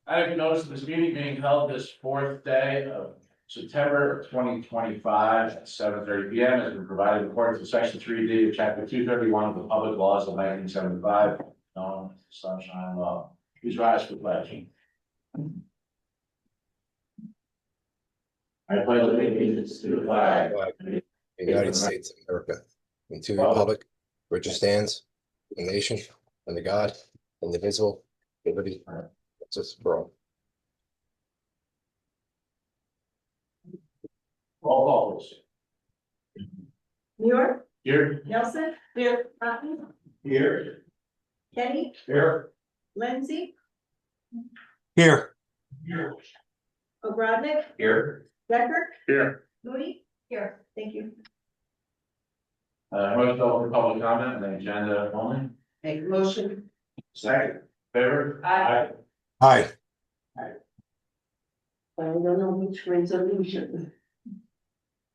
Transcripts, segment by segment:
I have noticed this meeting being held this fourth day of September 2025 at 7:30 p.m. has been provided according to section 3D of chapter 231 of the public laws of 1975, known as the Sunshine Law. Please rise for pledging. I pledge allegiance to the flag of the United States of America, and to the republic which stands, one nation, under God, indivisible, liberty, and justice for all. Roll call, please. New York, Here. Nelson, here, Rutland, Here. Kenny, Here. Lindsay, Here. Here. Ogrodnik, Here. Decker, Here. Mooney, here, thank you. Motion to open public comment on the agenda only. Make a motion. Second. Favor? Aye. Aye. I don't know which resolution.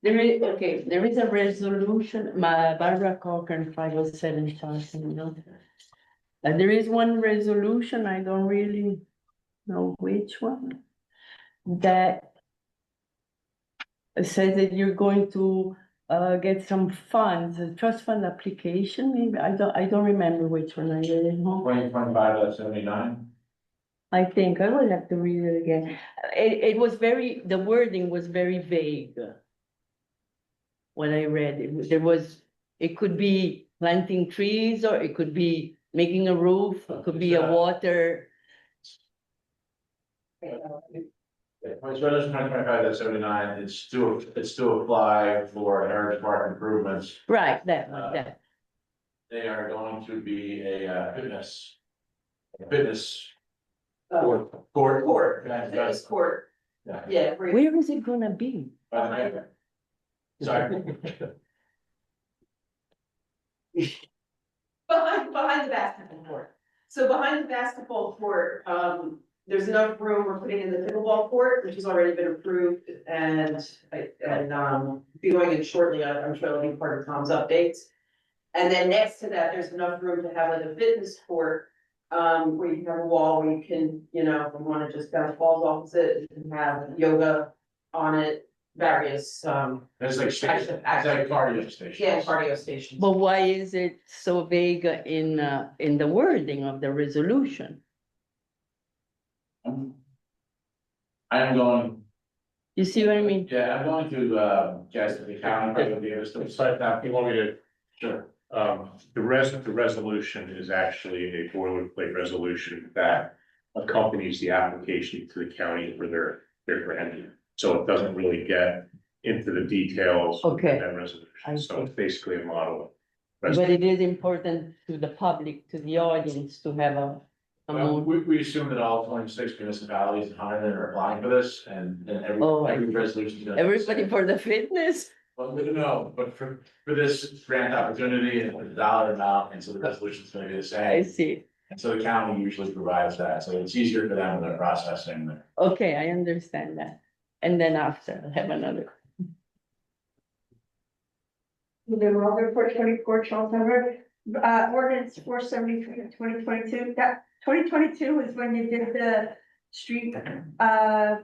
There is a resolution, Barbara Cochran, 507 Charleston, you know. There is one resolution, I don't really know which one. That says that you're going to get some funds, a trust fund application, maybe, I don't remember which one I read it home. 2025-79. I think I will have to read it again. It was the wording was very vague. When I read it, it could be planting trees, or it could be making a roof, it could be a water. Resolution 2025-79, it's to apply for Heritage Park improvements. Right, that one, that. They are going to be a fitness. Court. Fitness court, Yeah. yeah. Where is it gonna be? Sorry. Behind the basketball court. So behind the basketball court, there's enough room, we're putting in the pickleball court, which has already been approved, and be going in shortly, I'm sure it'll be part of Tom's updates. And then next to that, there's enough room to have like a fitness court, where you can have a wall where you can, you know, if you wanna just bounce balls off it, you can have yoga on it, various, It's like station, it's like cardio station. yeah, cardio stations. But why is it so vague in the wording of the resolution? I am going, You see what I mean? yeah, I'm going to guess that the county probably gave us the site now. You want me to, Sure. the resolution is actually a boilerplate resolution that accompanies the application to the county for their grant. So it doesn't really get into the details of Okay. that I resolution, so see. it's basically a model. But it is important to the public, to the audience, to have a Well, more. we assume that all 26 municipalities in Huntington are applying for this, and Oh. every resolution is gonna. Everybody for the fitness? Well, we don't know, but for this grant opportunity and for the dollar amount, and so the resolution is gonna be the I same. see. And so the county usually provides that, so it's easier for them when they're processing. Okay, I understand that. And then after, I'll have another. The Robert 424 Charlton Road, ordinance 473 2022, that 2022 is when you did the street,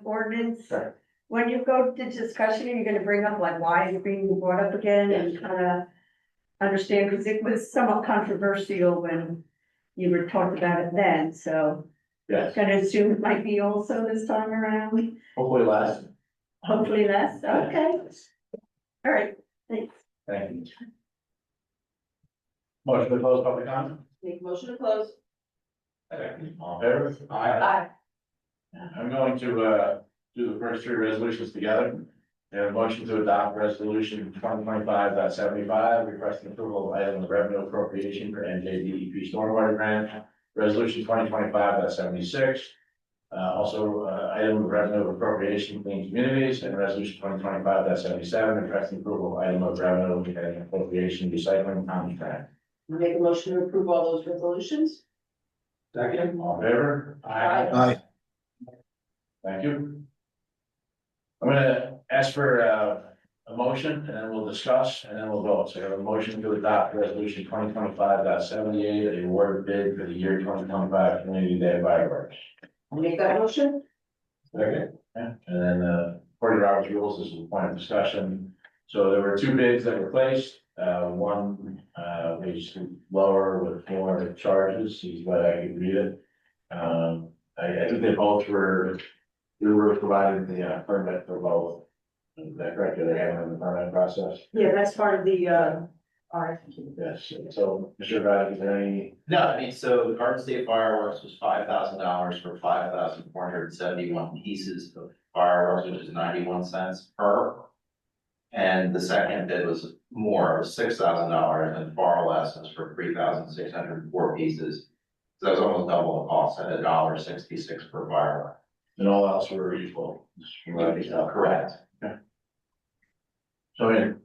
ordinance. Sure. When you go to discussion, you're gonna bring up like, why is it being brought up again and kind of understand, because it was somewhat controversial when you were talking about it then, so. Yes, Gonna assume it might be also this time around, hopefully less. hopefully less, okay, all right, thanks. Thank you. Motion to close public comment? Make a motion to close. All in favor? Aye. I'm going to do the first three resolutions together. We have a motion to adopt resolution 2025-75, requesting approval of item of revenue appropriation for NJDEP stormwater grant. Resolution 2025-76, also item of revenue appropriation clean communities, and resolution 2025-77, requesting approval of item of revenue and appropriation recycling contract. Make a motion to approve all those resolutions. Second. All in favor? Aye. Thank you. I'm gonna ask for a motion, and then we'll discuss, and then we'll vote. So I have a motion to adopt resolution 2025-78, the award bid for the year 2025 Community Day fireworks. I'll make that motion. Second, yeah, and then, according to Robert's rules, this is a point of discussion. So there were two bids that were placed, one, was lower with more charges, is what I could read it. I think they both were, we were providing the, permit for both. Is that correct? They're handling the permit process? Yeah, that's part of the, RFQ. Yes, so, Mr. Guy, is there any? No, I mean, so the Garden State Fireworks was $5,000 for 5,471 pieces of fireworks, which is 91 cents per. And the second bid was more, it was $6,000 and far less, was for 3,604 pieces. So that was almost double the cost at $1.66 per firework. And all else were equal? Correct. So, I mean,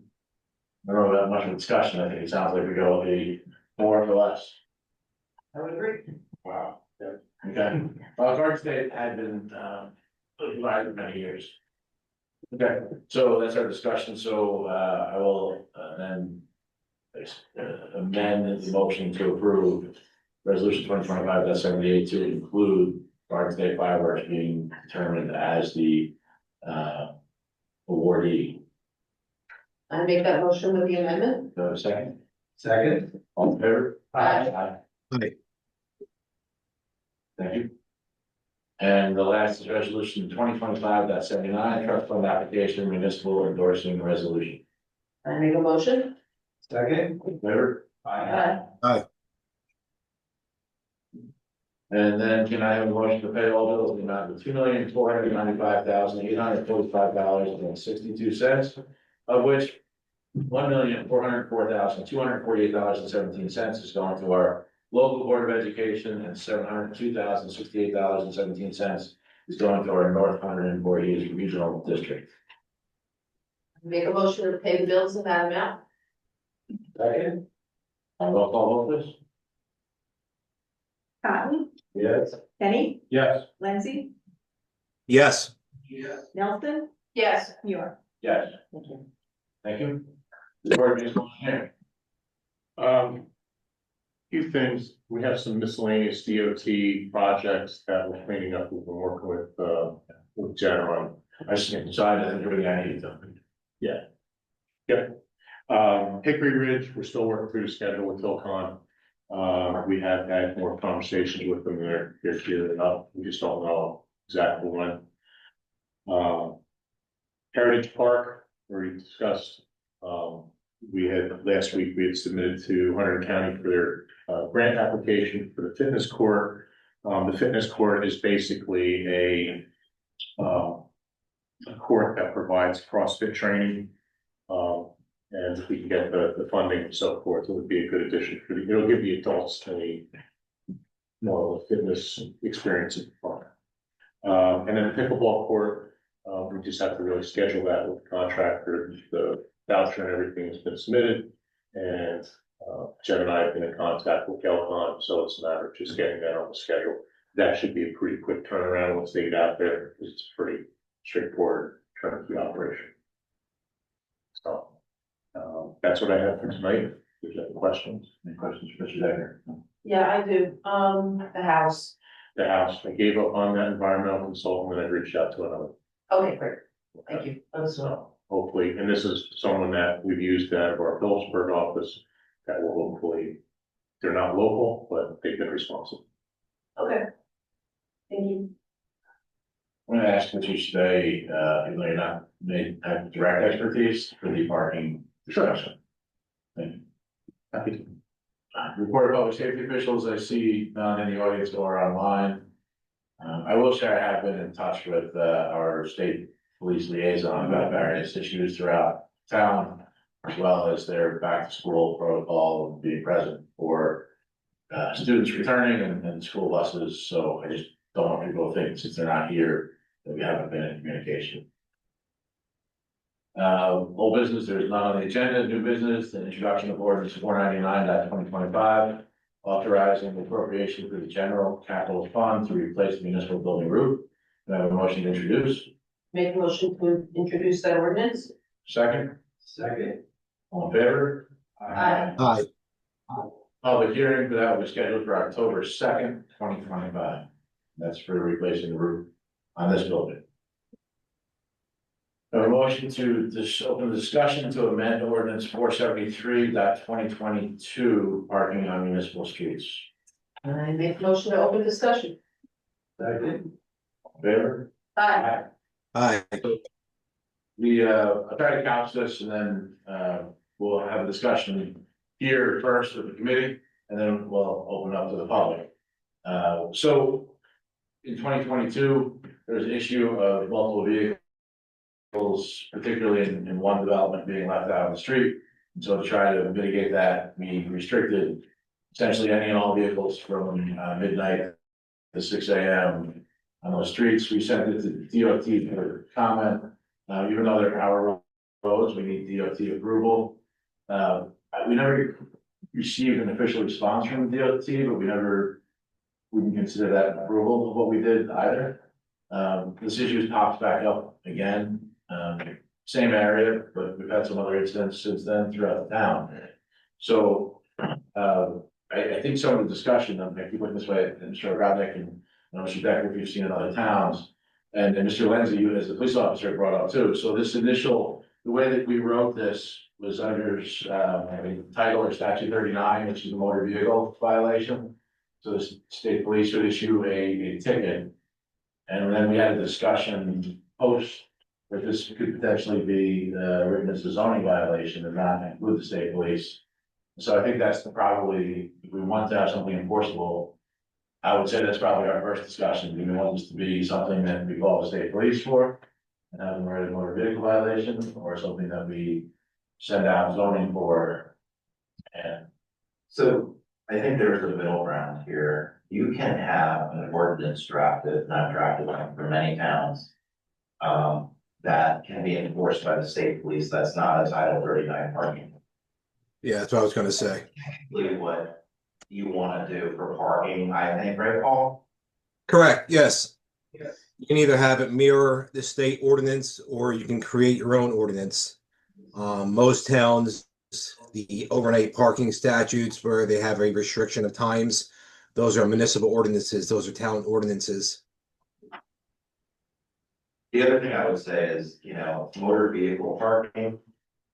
I don't know that much of a discussion, I think it sounds like we go with the more or less. I would agree. Wow. Okay, well, Garden State had been, provided for many years. Okay, so that's our discussion, so, I will, then amend the motion to approve resolution 2025-78 to include Garden State Fireworks being determined as the, awardee. I make that motion with the amendment. Do I have a second? Second. All in favor? Aye. Aye. Thank you. And the last is resolution 2025-79 trust fund application municipal endorsing resolution. I make a motion. Second. All in favor? Aye. And then can I have a motion to pay all bills in the amount of $2,495,845.62, of which $1,404,248.17 is going to our local Board of Education, and $702,068.17 is going to our North Hunterdon Voorhees Regional District. Make a motion to pay the bills in that amount. Second. Roll call vote, please. Cotton, Yes. Kenny, Yes. Lindsay, Yes. Nelson, Yes. Muir. Yes. Thank you. The Board of Municipal Engineering. Few things, we have some miscellaneous DOT projects that we're cleaning up, we've been working with Jen on. I just decided that everything I need to. Hickory Ridge, we're still working through the schedule with Tilcon. We have had more conversations with them, they're gearing up, we just don't know exactly when. Heritage Park, where we discussed, last week, we had submitted to Hunterdon County for their grant application for the fitness court. The fitness court is basically a court that provides CrossFit training. And if we can get the funding and so forth, it would be a good addition it'll give the adults a more of a fitness experience in the park. And then the pickleball court, we just have to really schedule that with the contractor, the voucher and everything has been submitted. And Jen and I have been in contact with Telcon, so it's a matter of just getting that on the schedule. That should be a pretty quick turnaround once they get out there, because it's pretty straightforward turnkey operation. So, that's what I have for tonight. If you have questions? Any questions for Mr. Decker? Yeah, I do. The house. The house, I gave up on that environmental consultant and I reached out to another. Okay, great. Thank you. So hopefully, and this is someone that we've used out of our Phillipsburg office that will hopefully, they're not local, but they've been responsive. Okay. Thank you. I'm gonna ask that you stay, even though you're not, may have direct expertise for the parking discussion. Thank you. Happy to. Report of public safety officials, I see none in the audience or online. I will say I have been in touch with, our state police liaison about various issues throughout town, as well as their back to school protocol of being present for, students returning and school buses, so I just don't want people to think since they're not here, that we haven't been in communication. Old business, there's none on the agenda, new business, the introduction of ordinance 499-2025, authorizing appropriation for the general capital fund to replace the municipal building roof. Do I have a motion to introduce? Make a motion to introduce that ordinance. Second, Second. all in favor? Aye. Aye. Public hearing for that was scheduled for October 2nd, 2025. That's for replacing the roof on this building. A motion to open the discussion to amend ordinance 473.2022 parking on municipal streets. I make a motion to open discussion. Second. Favor? Aye. Aye. I'll try to couch this and then, we'll have a discussion here first with the committee, and then we'll open up to the public. So in 2022, there's an issue of multiple vehicles, particularly in one development being left out on the street. And so to try to mitigate that, we restricted essentially any and all vehicles from midnight to 6 AM on those streets. We sent it to DOT for comment. Even though they're our roads, we need DOT approval. We never received an official response from DOT, but we never wouldn't consider that approval of what we did either. This issue pops back up again, same area, but we've had some other incidents since then throughout the town. So, I think some of the discussion, I keep looking this way, and Mr. Rodnick and Mr. Becker, if you've seen in other towns, and Mr. Lindsay, you as the police officer brought up too. So this initial, the way that we wrote this was under, title or statute 39, which is a motor vehicle violation. So the state police would issue a ticket. And then we had a discussion post that this could potentially be written as a zoning violation and not include the state police. So I think that's probably, if we want to have something enforceable, I would say that's probably our first discussion. Do we want this to be something that we call the state police for and have them write a motor vehicle violation, or something that we send out zoning for? And So I think there's a middle ground here. You can have an ordinance drafted, not drafted like for many towns. That can be enforced by the state police. That's not a Title 39 parking. Yeah, that's what I was gonna say. Really what you want to do for parking, I think, right, Paul? Correct, yes. Yes. You can either have it mirror the state ordinance or you can create your own ordinance. Most towns, the overnight parking statutes where they have a restriction of times, those are municipal ordinances, those are town ordinances. The other thing I would say is, motor vehicle parking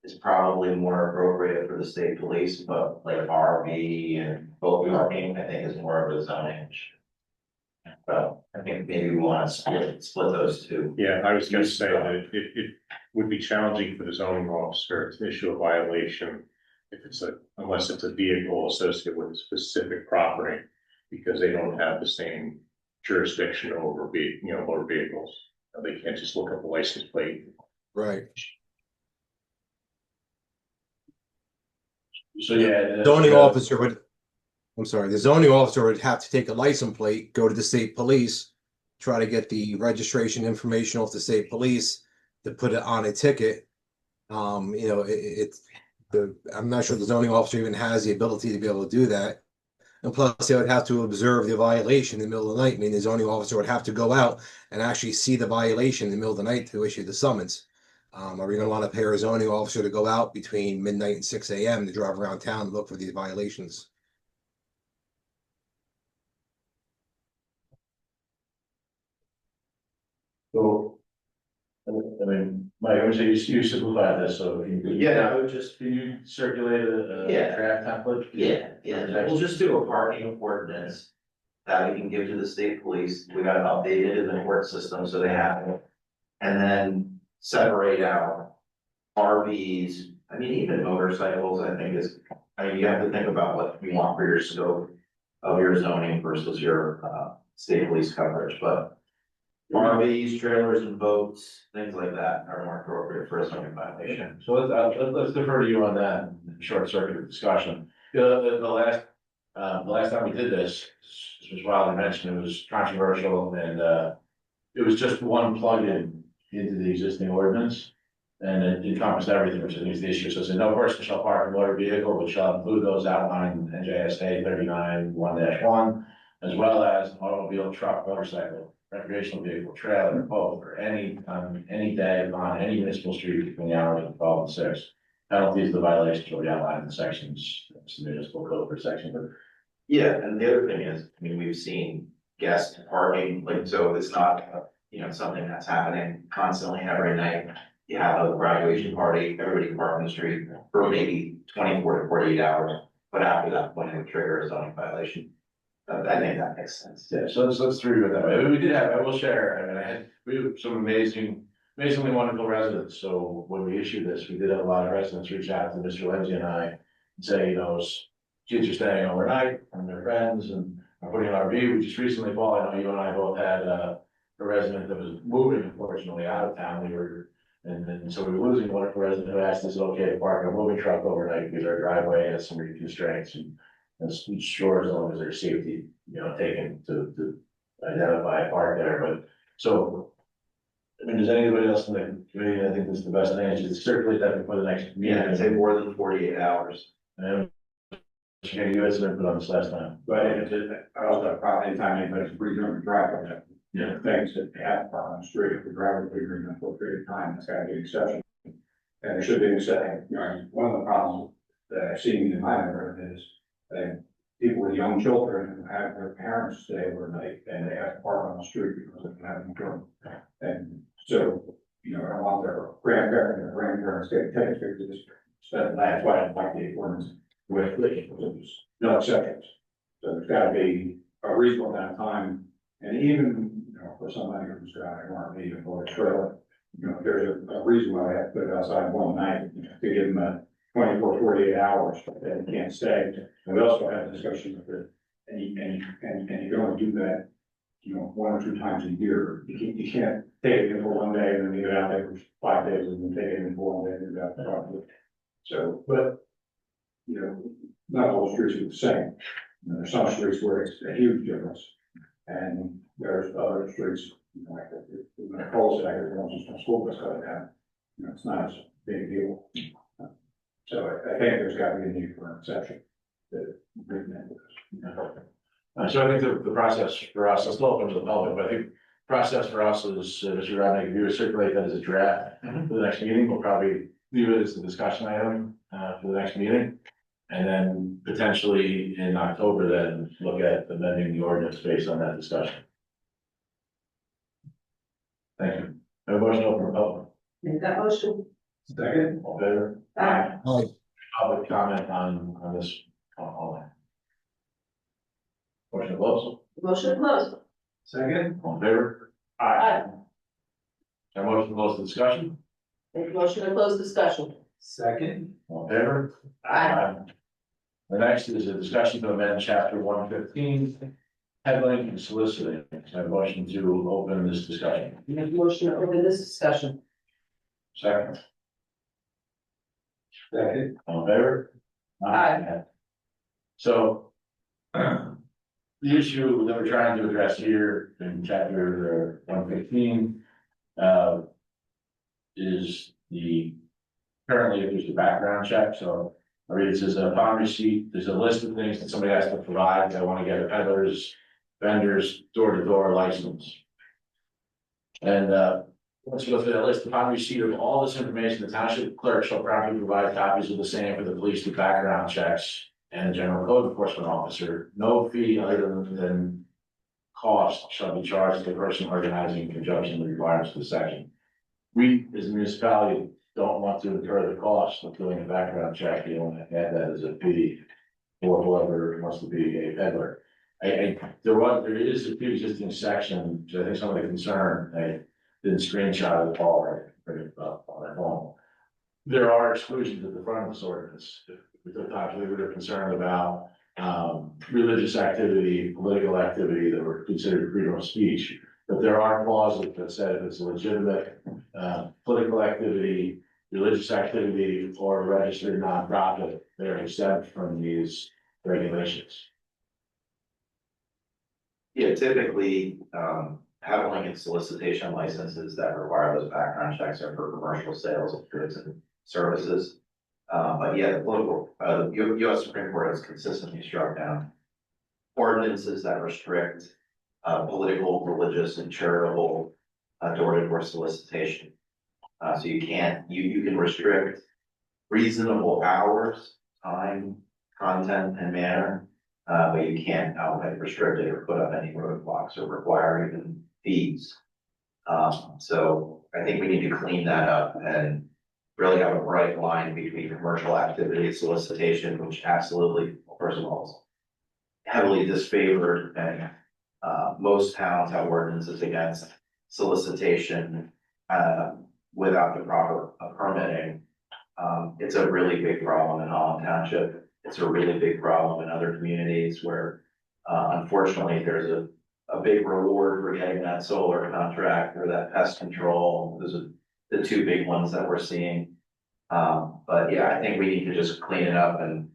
is probably more appropriate for the state police, but like RV and boat parking, I think is more of a zoning issue. So I think maybe we want to split those two. Yeah, I was gonna say that it would be challenging for the zoning officer to issue a violation if unless it's a vehicle associated with a specific property, because they don't have the same jurisdiction over motor vehicles. They can't just look up a license plate. Right. so, yeah. Zoning officer would, I'm sorry, the zoning officer would have to take a license plate, go to the state police, try to get the registration information off the state police to put it on a ticket. I'm not sure the zoning officer even has the ability to be able to do that. And plus, they would have to observe the violation in the middle of the night. I mean, the zoning officer would have to go out and actually see the violation in the middle of the night to issue the summons. Are we gonna want to pay our zoning officer to go out between midnight and 6 AM to drive around town and look for these violations? So, I mean, Mike, I would say you simplified this, so. Yeah, I would just. Can you circulate a Yeah. draft template? Yeah, we'll just do a parking ordinance that we can give to the state police. We gotta update it in the court system so they have it. And then separate out RVs, I mean, even motorcycles, I think you have to think about what you want for your scope of your zoning versus your, state police coverage, but RVs, trailers and boats, things like that are more appropriate for a zoning violation. So let's defer to you on that short circuit discussion. The last time we did this was Wiley mentioned, it was controversial and, it was just one plug-in into the existing ordinance. And it encompassed everything, which is the issue. So it says no person shall park a motor vehicle, but shall include those outlined in NJSA 39-1-1, as well as an automobile, truck, motorcycle, recreational vehicle, trailer, boat, or any day on any municipal street between the hours of 12 and 6. Penalties of the violations will be outlined in the sections, it's the municipal code per section, but. Yeah, and the other thing is, I mean, we've seen guest parking, like, so it's not, something that's happening constantly every night. You have a graduation party, everybody can park on the street for maybe 24 to 48 hours, but after that point, it would trigger a zoning violation. I think that makes sense. Yeah, so let's through with that. I mean, we did have, I will share, I mean, we have some amazingly wonderful residents. So when we issued this, we did have a lot of residents reach out to Mr. Lindsay and I and say, kids are staying overnight and their friends and are putting an RV. We just recently, Paul, I know you and I both had a resident that was moving, unfortunately, out of town. And so we were losing a wonderful resident who asked us, is it okay to park a moving truck overnight because our driveway has some constraints and sure, as long as there's safety, taken to identify a park there, but so. I mean, does anybody else in the committee, I think this is the best thing, is to circulate that before the next meeting. Yeah, I'd say more than 48 hours. And you guys have put on this last time. But I also have probably anytime anybody's breathing on the driveway, Yeah. things that they have on the street, if the driver's breathing on for a period of time, that's gotta be an exception. And there should be an exception, one of the problems that I've seen in my neighborhood is that people with young children who have their parents stay overnight and they have to park on the street because they don't have any room. And so, I don't want their grandparents getting tickets because that's why I like the ordinance with no exceptions. So there's gotta be a reasonable amount of time, and even, for somebody who's got an RV or a trailer, there's a reason why I have to put it outside one night, to give them a 24, 48 hours, but they can't stay. And we also had a discussion with it, and you can only do that, one or two times a year. You can't take it in for one day and then leave it out there for 5 days and then take it in for 1 day and do that properly. So, but, not all streets are the same. There's some streets where it's a huge difference. And there's other streets, like the cul-de-sac, there's just a school bus cut down. It's not as big a deal. So I think there's got to be a need for an exception. So I think the process for us, it's open to the public, but I think the process for us is, Mr. Rodney, if you would circulate that as a draft for the next meeting, we'll probably leave it as a discussion item for the next meeting. And then potentially in October, then look at amending the ordinance based on that discussion. Thank you. I have a motion open for public. Make that motion. Second. All in favor? Aye. Public comment on this, all that. Motion to close. Motion closed. Second. All in favor? Aye. Have a motion to close the discussion. Make motion to close discussion. Second. All in favor? Aye. The next is a discussion to amend chapter 115, peddling and soliciting. I have a motion to open this discussion. Make motion to open this discussion. Second, Second. all in favor? Aye. So, the issue that we're trying to address here in chapter 115, is currently there's a background check, so I read it says upon receipt, there's a list of things that somebody has to provide. They want to get a peddler's, vendor's door-to-door license. And, once you go through that list, upon receipt of all this information, the township clerk shall promptly provide copies of the same for the police to background checks and general code enforcement officer. No fee other than cost shall be charged to the person organizing in conjunction with the requirements of the section. We, as a municipality, don't want to incur the cost of doing a background check. You want to add that as a fee for whoever wants to be a peddler. There is a pre-existing section, which I think some of the concern, I didn't screenshot of the call, right, bring it up on my phone. There are exclusions at the front of this ordinance. If we took time, we were concerned about religious activity, political activity that were considered freedom of speech. But there are clauses that said if it's a legitimate political activity, religious activity, or a registered nonprofit, they're exempt from these regulations. Yeah, typically, peddling and solicitation licenses that require those background checks are for commercial sales of goods and services. But yeah, the political, US Supreme Court has consistently struck down ordinances that restrict political, religious, and charitable door-to-door solicitation. So you can restrict reasonable hours, time, content, and manner. But you can't outright restrict it or put up any roadblocks or require even fees. So I think we need to clean that up and really have a bright line between commercial activity, solicitation, which absolutely, first of all, is heavily disfavored, and most towns have ordinances against solicitation without the proper permitting. It's a really big problem in Holland Township. It's a really big problem in other communities where unfortunately there's a big reward for getting that solar contract or that pest control. Those are the two big ones that we're seeing. But yeah, I think we need to just clean it up and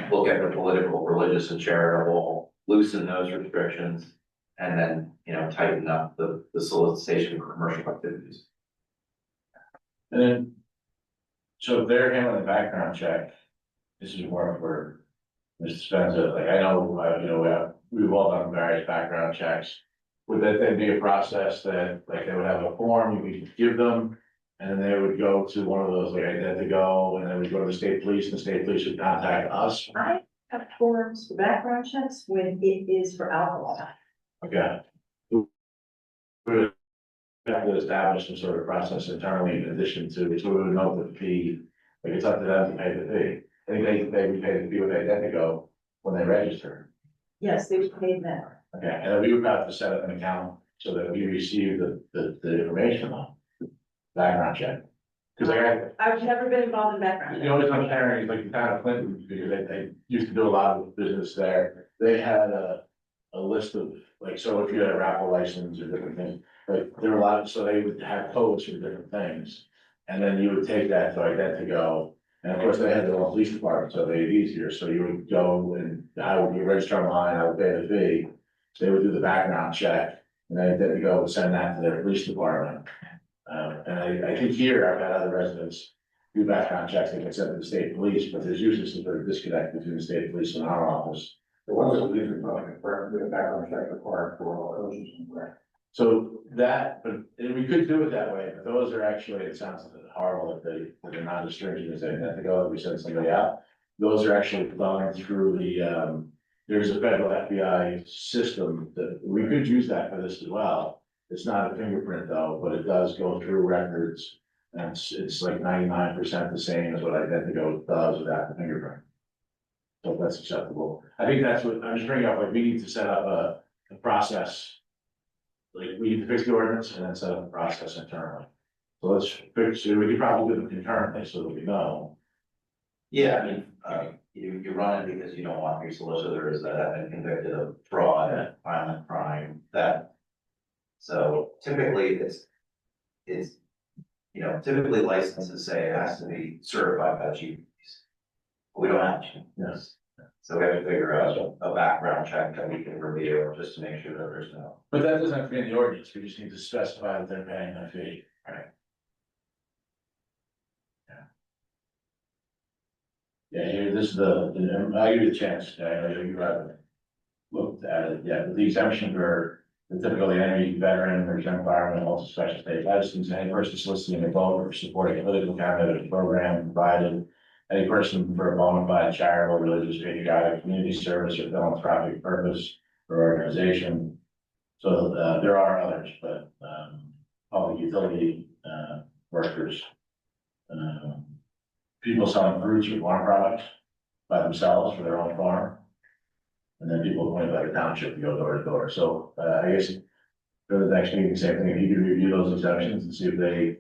look at the political, religious, and charitable, loosen those restrictions, and then, you know, tighten up the solicitation for commercial activities. And then, so if they're handling the background check, this is more for Mr. Spencer, like, I know, you know, we've all done various background checks. Would that then be a process that, like, they would have a form you could give them, and then they would go to one of those, like, Identigo, and then we'd go to the state police, and the state police would contact us? I have forms for background checks when it is for alcohol. Okay. We have to establish some sort of process internally in addition to, so we would know the fee, like, it's up to them to pay the fee. I think they would pay the fee with Identigo when they register. Yes, they paid that. Okay, and then we would have to set up an account so that we receive the information on background check. Cause I've never been involved in background. you know, it's not sharing, like the town of Clinton, because they used to do a lot of business there. They had a list of, like, so if you had a raffle license or different things, like, there were a lot, so they would have codes for different things. And then you would take that to Identigo, and of course, they had their own police department, so they made it easier, so you would go and I would register online, I would pay the fee. So they would do the background check, and then Identigo would send that to their police department. And I think here, I've had other residents do background checks, they get sent to the state police, but there's usually some sort of disconnect between the state police and our office. The ones that we usually for the background check required for all coaches and correct. So that, but and we could do it that way, but those are actually, it sounds horrible that they're not as stringent as Identigo, if we send somebody out. Those are actually done through there's a federal FBI system that we could use that for this as well. It's not a fingerprint though, but it does go through records. And it's like 99% the same as what Identigo does without the fingerprint. So if that's acceptable. I think that's what I'm just bringing up, like, we need to set up a process. Like, we need to fix the ordinance and then set up a process internally. So let's fix it, we could probably do it concurrently so that we know. Yeah, I mean, you run it because you don't want your solicitors that have been convicted of fraud, violent crime, that. So typically it's, you know, typically licenses say it has to be certified by chief. We don't have to. Yes. So we have to figure out a background check that we can review just to make sure that there's no. But that doesn't have to be in the ordinance, we just need to specify that they're paying a fee. Right. Yeah, here, this is I'll give you the chance, I know you haven't looked at it yet, but the exemption for the typical any veteran or young fireman, also special state license, any person soliciting a vote or supporting a political candidate or program provided, any person for a bona fide charitable, religious, patriotic, community service or philanthropic purpose or organization. So, there are others, but, public utility, workers, people selling fruits or farm products by themselves for their own farm. And then people appointed by the township to go door to door. So, I guess for the next meeting, same thing, if you can review those exemptions and see if they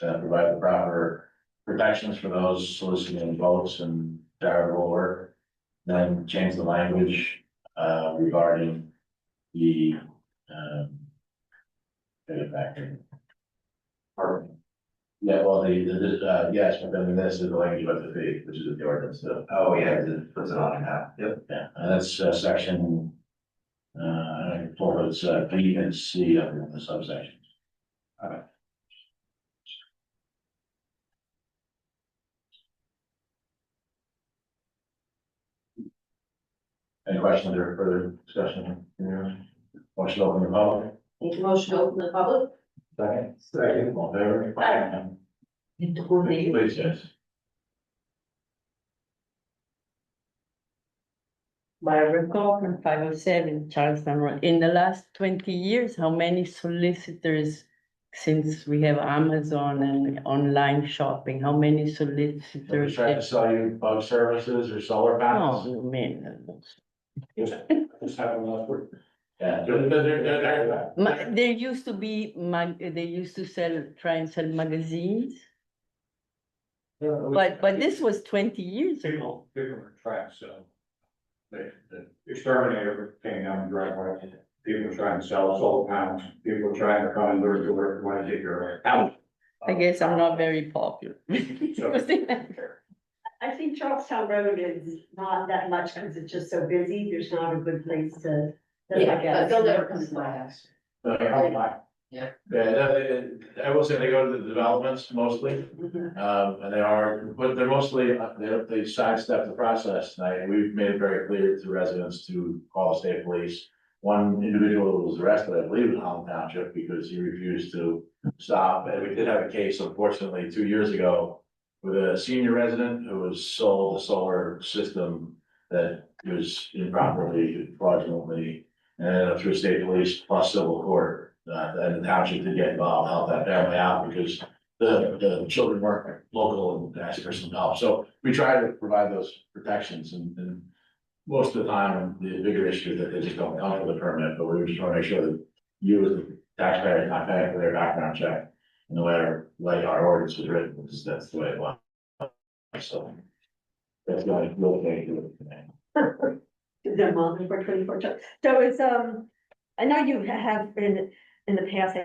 provide the proper protections for those soliciting votes and charitable work. Then change the language, regarding the, get it back here. Pardon? Yeah, well, yes, but then this is the language about the fee, which is the ordinance, so. Oh, yeah, it puts it on now. Yep. Yeah, and that's section, for it's B and C under the subsections. Okay. Any questions or further discussion? Motion to open the public. Make a motion to open the public. Second. Second. All in favor? Aye. Please, yes. I recall from 507 Charleston Road, in the last 20 years, how many solicitors, since we have Amazon and online shopping, how many They're solicitors? trying to sell you bug services or solar panels. Oh, man. Just having last word. Yeah, There used to be, they used to try and sell magazines, but this was 20 years ago. People are trying to sell. The exterminator came down the driveway, people were trying to sell solar panels, people were trying to come and door to work, want to take your house. I guess I'm not very popular. I think Charlestown Road is not that much because it's just so busy. There's not a good place to. They'll never come to my house. Yeah, I will say they go to the developments mostly, and they are, but they're mostly, they sidestep the process. And we've made it very clear to residents to call the state police. One individual was arrested, I believe, in Holland Township because he refused to stop. And we did have a case, unfortunately, 2 years ago with a senior resident who was sold a solar system that was improperly, fraudulently, and through state police plus civil court. And the township did get involved, help that family out because the children weren't local and asked for some help. So we try to provide those protections and most of the time, the bigger issue is that they just don't come for the permit, but we just want to make sure that you as the taxpayer are not paying for their background check. No matter like our ordinance was written, because that's the way it was. So that's my little thing. The month for 24 trucks. So it's, I know you have been in the past,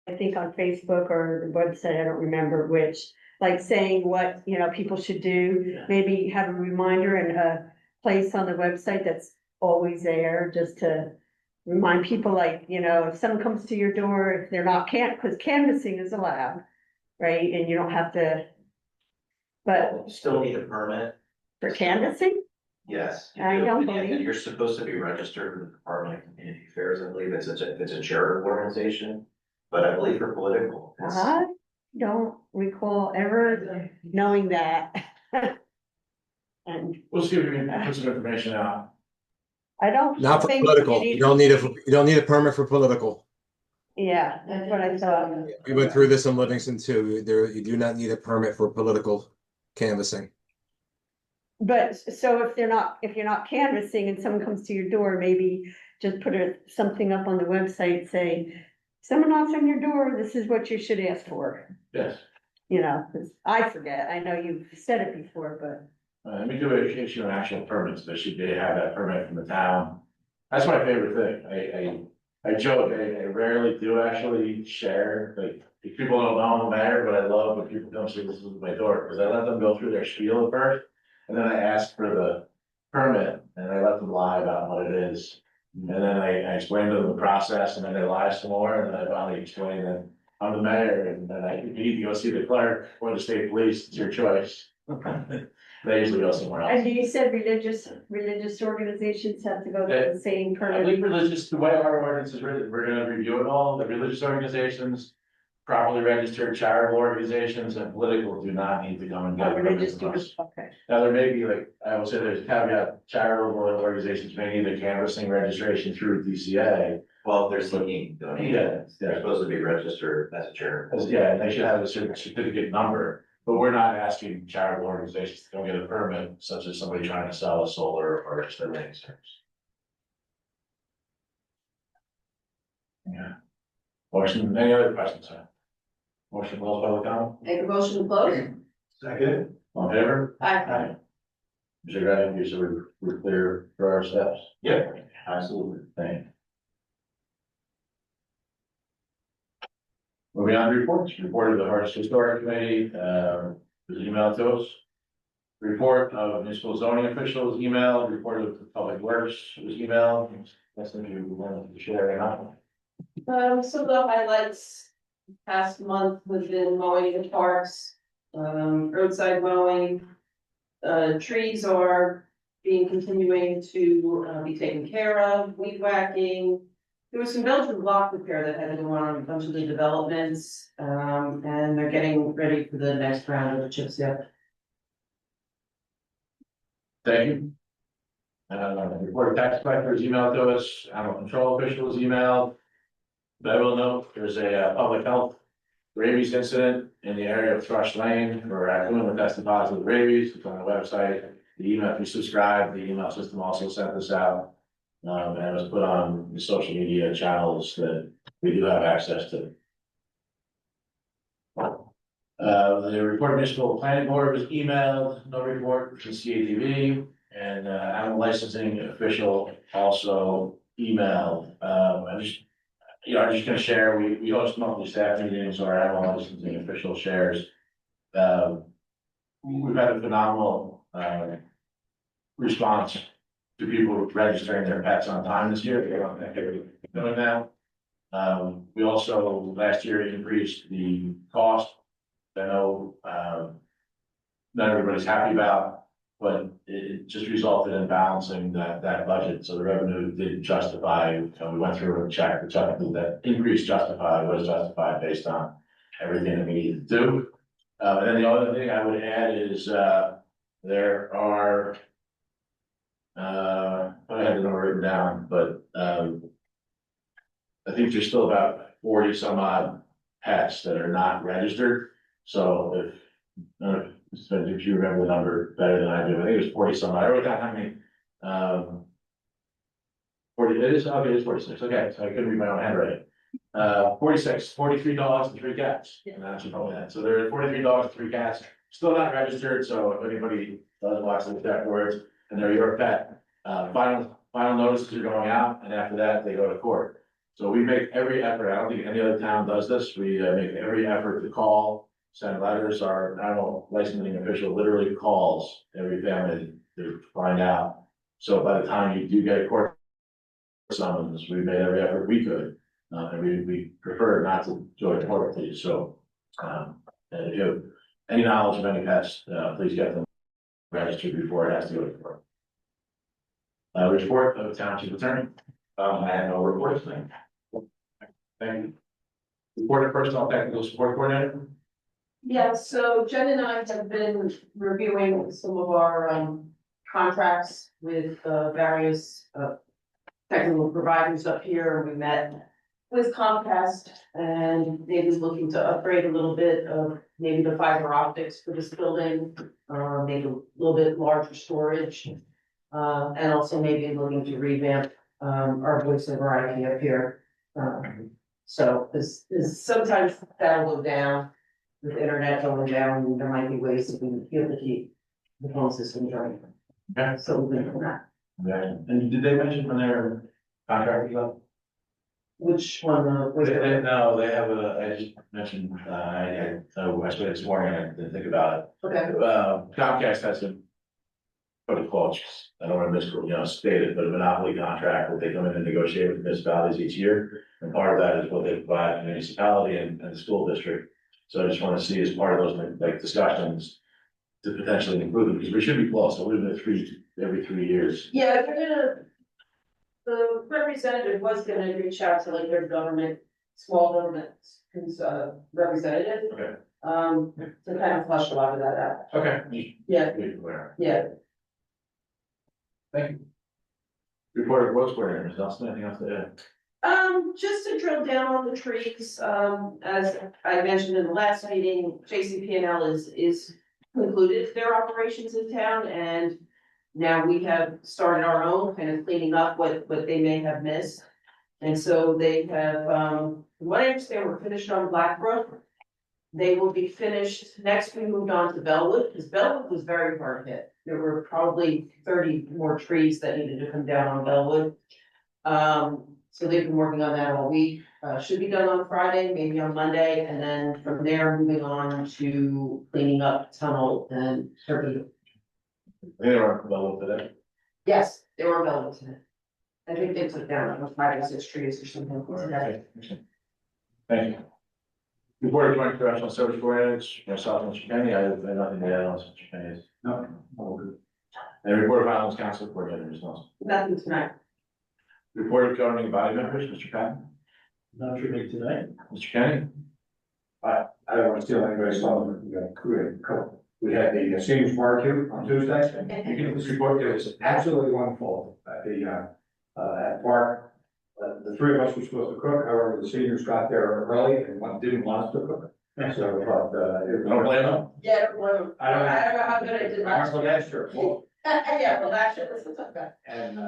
I think on Facebook or the website, I don't remember which, like saying what, people should do. Maybe have a reminder and a place on the website that's always there, just to remind people, like, if someone comes to your door, if they're not because canvassing is allowed, right? And you don't have to, but You still need a permit. for canvassing, Yes. you I do. don't And believe- you're supposed to be registered with the Department of Community Affairs, I believe it's a charitable organization, but I believe for political. it's- I don't recall ever knowing that. And We'll see if we can put some information out. I don't. Not for think political. You don't need a permit for political. Yeah, that's what I thought. We went through this in Livingston too. You do not need a permit for political canvassing. But so if you're not canvassing and someone comes to your door, maybe just put something up on the website, say, someone knocks on your door, this is what you should ask for. Yes. 'Cause I forget, I know you've said it before, but. We do issue an actual permits, they should have that permit from the town. That's my favorite thing, I joke, I rarely do actually share, like, if people don't know I'm the mayor, but I love when people come see this is my door, because I let them go through their spiel at first. And then I ask for the permit, and I let them lie about what it is. And then I explain to them the process, and then they lie some more, and then I finally explain that I'm the mayor, and then you need to go see the clerk or the state police, it's your choice. They usually go somewhere else. And you said religious organizations have to go to the same I permit. believe religious, the way our ordinance is written, we're gonna review it all, the religious organizations, properly registered charitable organizations and political do not need to come and get a permit Religious, from us. okay. Now, there may be like, I will say there's a caveat, charitable organizations may need a canvassing registration through DCA. Well, if they're seeking donations, Yeah. they're supposed to be registered as a charity. Yeah, and they should have a certificate number, but we're not asking charitable organizations to go get a permit, such as somebody trying to sell a solar or just their rating service. Yeah. Motion, any other questions, sir? Motion, close public comment? Make a motion to close? Second. On favor? Aye. Mr. Graham, you said we're clear for our steps. Yeah, absolutely. Thank you. Moving on to reports, report of the Harvest Historic Committee, was emailed to us. Report of municipal zoning officials emailed, report of public works was emailed. That's if you wanted to share or not. So the highlights past month have been mowing the parks, roadside mowing. Trees are continuing to be taken care of, weed whacking. There was some Belgian block repair that had to go on a bunch of the developments, and they're getting ready for the next round of the chip seal. Thank you. Report of tax collectors emailed to us, animal control officials emailed. But I will note, there's a public health rabies incident in the area of Thrush Lane for a raccoon that tested positive rabies. It's on the website. The email, if you subscribe, the email system also sent this out. And it was put on the social media channels that we do have access to. The report municipal planning board was emailed, no report from CATV, and animal licensing official also emailed. I'm just gonna share, we host monthly staff meetings, so our animal licensing official shares. We've had a phenomenal response to people registering their pets on time this year. Doing now. We also last year increased the cost. I know not everybody's happy about, but it just resulted in balancing that budget. So the revenue did justify, we went through and checked that increase was justified based on everything that we needed to do. And then the other thing I would add is there are I had the number written down, but I think there's still about 40 some odd pets that are not registered. So if you remember the number better than I do, I think it was 40 some odd. I wrote down how many. 40, it is, okay, it's 46. Okay, so I couldn't read my own handwriting. 43 dogs and 3 cats. And that's probably that. So there are 43 dogs and 3 cats, still not registered. So if anybody does watch the afterwards and they're your pet, final notices are going out, and after that, they go to court. So we make every effort. I don't think any other town does this. We make every effort to call, send letters. Our animal licensing official literally calls every family to find out. So by the time you do get a court summons, we made every effort we could. And we prefer not to go to court, please. So, and if you have any knowledge of any pets, please get them registered before it has to go to court. Report of the township attorney. I have no reports tonight. Thank you. Report of personnel technical support coordinator. Yeah, so Jen and I have been reviewing some of our contracts with various technical providers up here. We met with Comcast and they was looking to upgrade a little bit of maybe the fiber optics for this building, maybe a little bit larger storage. And also maybe looking to revamp our voice over IP up here. So this sometimes that'll go down with internet going down, and there might be ways to be able to keep the phone system running. Okay. So we'll do that. Okay. And did they mention when their contract is up? Which one, No, they have I just mentioned, I spent this morning, I didn't think about it. okay, Comcast has a, what it calls, I don't want to state it, but a monopoly contract where they come in and negotiate with municipalities each year. And part of that is what they provide to the municipality and the school district. So I just want to see as part of those like discussions to potentially include them, because we should be close. So we've been every 3 years. yeah, the representative was gonna reach out to like their government, small government, representative. Okay. To kind of flush a lot of that out. Okay. Yeah, yeah. Thank you. Report of road coordinator, Ms. Nelson, anything else to add? Just to drill down on the trees, as I mentioned in the last meeting, JCP&L is concluded their operations in town, and now we have started our own kind of cleaning up what they may have missed. And so they have, from what I understand, we're finished on Blackbrook. They will be finished, next we moved on to Bellwood, because Bellwood was very hard hit. There were probably 30 more trees that needed to come down on Bellwood. So they've been working on that all week, should be done on Friday, maybe on Monday, and then from there, moving on to cleaning up tunnel and Turkey. They were well today. Yes, they were available today. I think they took down like 5 or 6 trees or something today. Thank you. Report of joint professional service coordinators, myself and Mr. Kenny, I have nothing to add on Mr. Kenny's. No, all good. And report of violence council coordinator, Ms. Nelson. Nothing tonight. Report of governing body members, Mr. Patton. Not for me tonight. Mr. Kenny. I don't want to steal anybody's thunder, we got a couple We had the seniors barbecue on Tuesday. You can just report, it was absolutely wonderful at the park. The three of us were supposed to cook, however, the seniors got there early and one didn't want us to cook. So we thought, Don't blame them. Yeah, well, I don't know. I don't know how good I did last year. Last year. Well, Yeah, well, last year was okay. and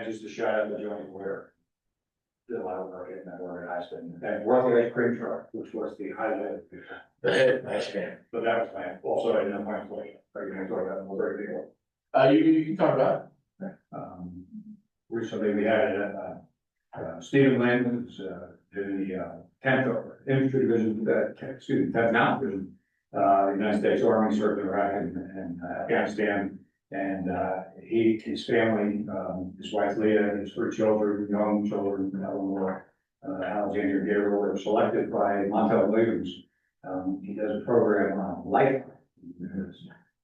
just a shout out to Johnny Ware. Did a lot of work in that organized and Worthy Ice Cream Truck, which was the highlight. Nice game. But that was my, also I didn't mind playing. Are you gonna talk about it? Very big You can talk about it. one. Recently we had Stephen Landon, who's in the 10th Infantry Division, 10th Mountain Division. United States Army served in Iraq and Afghanistan. And his family, his wife Leah, his three children, young children, Eleanor, Alexander Gabriel, were selected by Montel Williams. He does a program on life,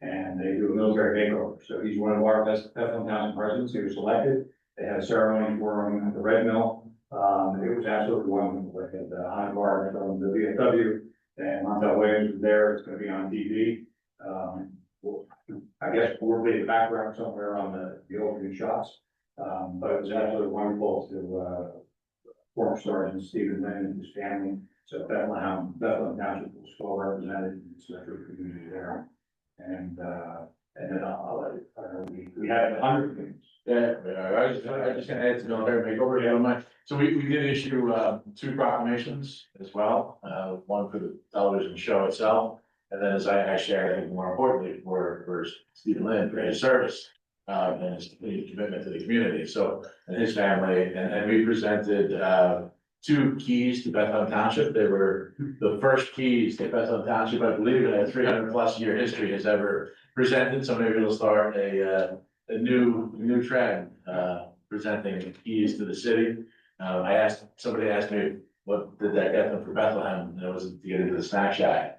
and they do a military makeover. So he's one of our best Bethlehem Township presidents. He was selected. They had a ceremony for him at the Red Mill. It was absolutely wonderful. They had the honor guard from the VFW, and Montel Williams was there. It's going to be on TV. I guess we'll be in the background somewhere on the opening shots. But it was absolutely wonderful to former Sergeant Stephen Lynn and his family. So Bethlehem Township was well represented in the central community there. And then we had 100 games. Yeah, I was just gonna add to military makeover, if you don't mind. So we did issue, 2 proclamations as well, one for the television show itself. And then as I shared, I think more importantly, for Stephen Lynn, for his service, and his commitment to the community, so, and his family, and we presented, 2 keys to Bethlehem Township. They were the first keys that Bethlehem Township, I believe, in a 300+ year history has ever presented, so maybe it'll start a new trend, presenting keys to the city. Somebody asked me, what did that get them for Bethlehem? And it was to get into the snack shack.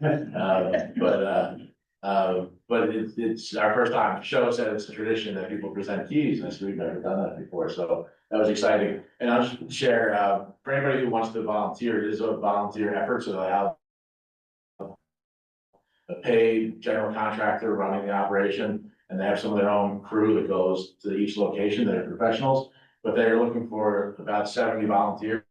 But it's our first time. Shows that it's a tradition that people present keys, and we've never done that before. So that was exciting. And I'll just share, for anybody who wants to volunteer, it is a volunteer effort, so they have a paid general contractor running the operation, and they have some of their own crew that goes to each location. They're professionals, but they're looking for about 70 volunteers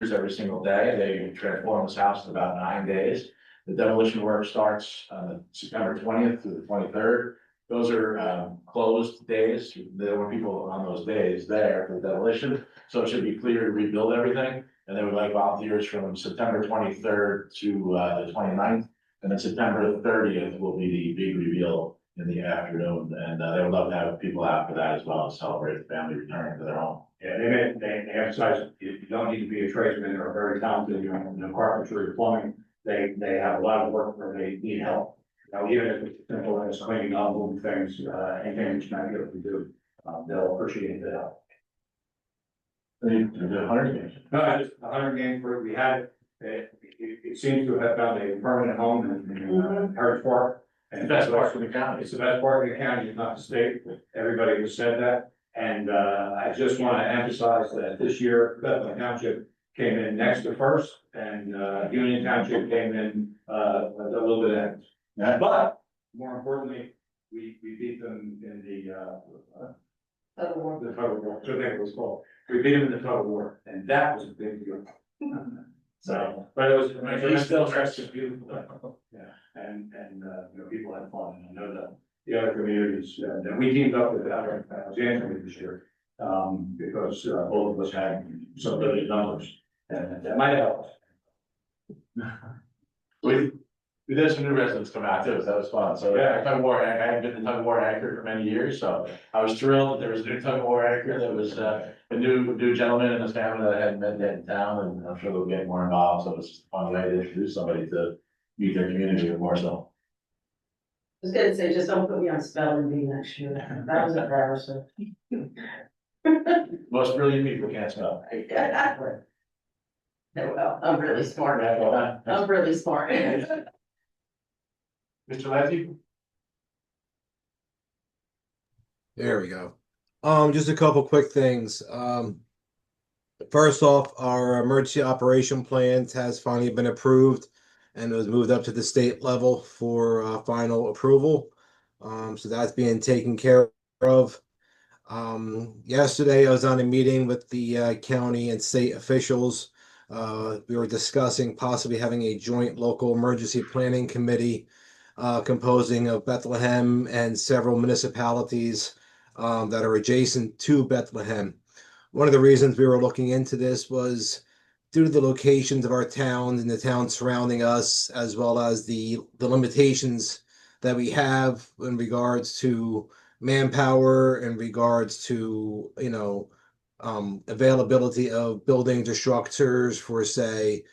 every single day. They transform this house in about 9 days. The demolition work starts on September 20th through the 23rd. Those are closed days. There were people on those days there for demolition, so it should be clear to rebuild everything. And they would like volunteers from September 23rd to the 29th, and then September 30th will be the big reveal in the afternoon. And they would love to have people out for that as well, to celebrate the family returning to their home. Yeah, they emphasize you don't need to be a tradesman or very talented, in carpentry or plumbing. They have a lot of work where they need help. Now, even if it's simple as cleaning up, moving things, anything that you might be able to do, they'll appreciate the help. The 100 games. No, just 100 games where we had it seems to have found a permanent home in Heritage Park. And the best part of the county. It's the best part of the county, if not the state. Everybody has said that. And I just want to emphasize that this year, Bethlehem Township came in next to first, and Union Township came in a little bit ahead. Yeah. But more importantly, we beat them in the tug of war, so it was called. We beat them in the tug of war, and that was a big deal. So, but it was. He's still dressed as beautiful. Yeah, and people had fun, and I know that the other communities, that we teamed up with Alexandria this year, because both of us had some really numbers, and that might help. We did some new residents come out too, so that was fun. So Yeah. tug of war, I hadn't been to tug of war anchor for many years, so I was thrilled that there was a new tug of war anchor. There was a new gentleman and his family that I hadn't met yet in town, and I'm sure they'll get more involved. So it's just a fun way to introduce somebody to meet their community more so. I was gonna say, just don't put me on spelling bee next year. That was embarrassing. Most brilliant people can't spell. No, well, I'm really smart. I'm really smart. Mr. Lezzi? There we go. Just a couple quick things. First off, our emergency operation plans has finally been approved. and it was moved up to the state level for final approval. So that's being taken care of. Yesterday I was on a meeting with the county and state officials. We were discussing possibly having a joint local emergency planning committee composing of Bethlehem and several municipalities that are adjacent to Bethlehem. One of the reasons we were looking into this was due to the locations of our towns and the towns surrounding us, as well as the limitations that we have in regards to manpower, in regards to, availability of buildings or structures for, say,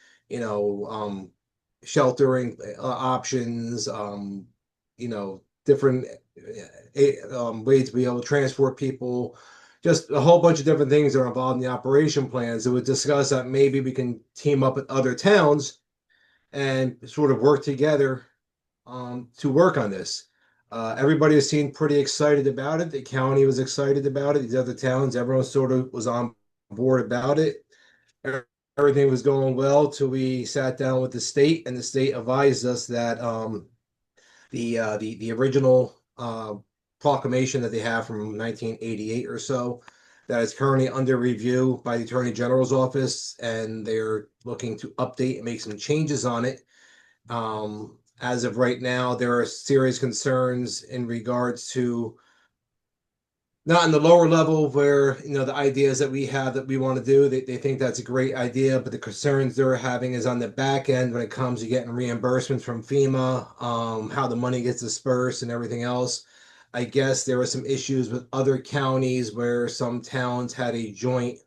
sheltering options, different ways to be able to transport people, just a whole bunch of different things that are involved in the operation plans. It would discuss that maybe we can team up with other towns and sort of work together to work on this. Everybody has seemed pretty excited about it. The county was excited about it. These other towns, everyone sort of was on board about it. Everything was going well till we sat down with the state, and the state advised us that the original proclamation that they have from 1988 or so, that is currently under review by the Attorney General's office, and they're looking to update and make some changes on it. As of right now, there are serious concerns in regards to not in the lower level where, the ideas that we have that we want to do, they think that's a great idea, but the concerns they're having is on the back end when it comes to getting reimbursements from FEMA, how the money gets dispersed and everything else. I guess there were some issues with other counties where some towns had a joint